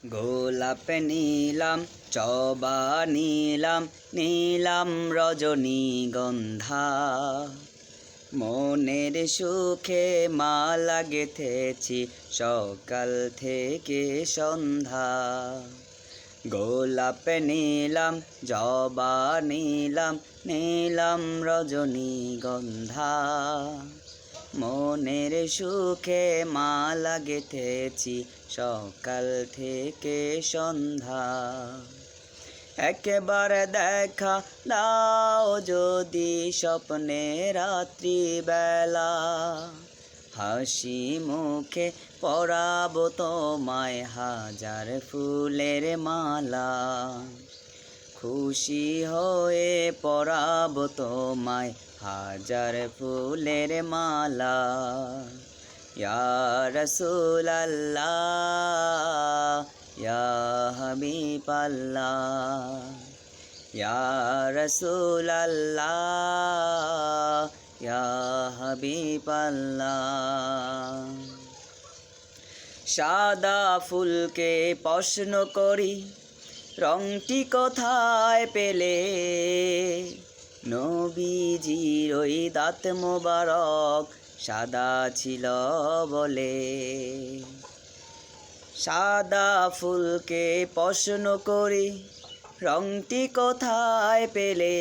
গোলাপ নীলাম জবা নীলাম নীলাম রজনীগন্ধা, মনের সুখে মালা গেঁথেছি সকাল থেকে সন্ধ্যা। গোলাপ নীলাম জবা নীলাম নীলাম রজনীগন্ধা, মনের সুখে মালা গেঁথেছি সকাল থেকে সন্ধ্যা। একবার দেখা দাও যদি স্বপ্নে রাত্রিবেলা, হাসি মুখে পরাবো তোমায় হাজার ফুলের মালা। খুশি হয়ে পরাবো তোমায় হাজার ফুলের মালা। ইয়া রাসূলাল্লাহ ইয়া হাবিবাল্লাহ, ইয়া রাসূলাল্লাহ ইয়া হাবিবাল্লাহ। সাদা ফুলকে প্রশ্ন করি রংটি কোথায় পেলে, নবীজির ওই দাঁত মোবারক সাদা ছিল বলে। সাদা ফুলকে প্রশ্ন করি রংটি কোথায় পেলে,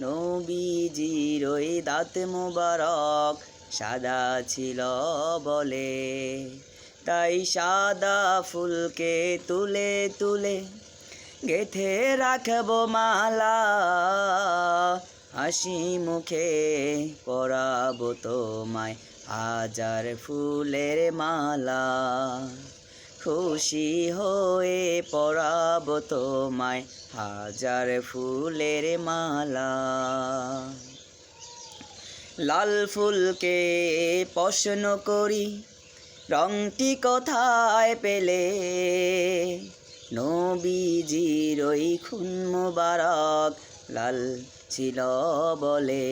নবীজির ওই দাঁত মোবারক সাদা ছিল বলে। তাই সাদা ফুলকে তুলে তুলে গেঁথে রাখবো মালা, হাসি মুখে পরাবো তোমায় হাজার ফুলের মালা। খুশি হয়ে পরাবো তোমায় হাজার ফুলের মালা। লাল ফুলকে প্রশ্ন করি রংটি কোথায় পেলে, নবীজির ওই খুন মোবারক লাল ছিল বলে।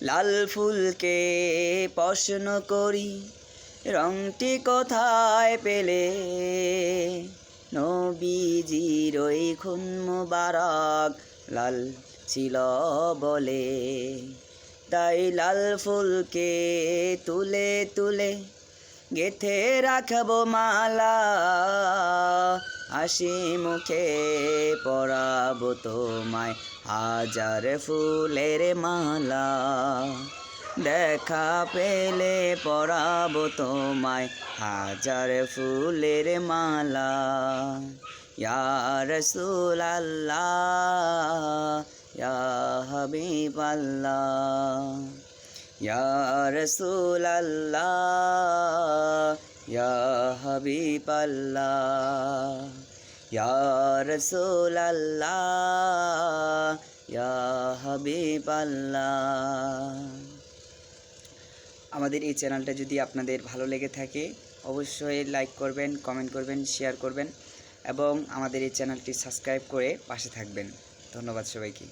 লাল ফুলকে প্রশ্ন করি রংটি কোথায় পেলে, নবীজির ওই খুন মোবারক লাল ছিল বলে। তাই লাল ফুলকে তুলে তুলে গেঁথে রাখবো মালা, হাসি মুখে পরাবো তোমায় হাজার ফুলের মালা। দেখা পেলে পরাবো তোমায় হাজার ফুলের মালা। ইয়া রাসূলাল্লাহ ইয়া হাবিবাল্লাহ, ইয়া রাসূলাল্লাহ ইয়া হাবিবাল্লাহ, ইয়া রাসূলাল্লাহ ইয়া হাবিবাল্লাহ। আমাদের এই চ্যানেলটা যদি আপনাদের ভালো লেগে থাকে অবশ্যই লাইক করবেন, কমেন্ট করবেন, শেয়ার করবেন এবং আমাদের এই চ্যানেলটি সাবস্ক্রাইব করে পাশে থাকবেন। ধন্যবাদ সবাইকে।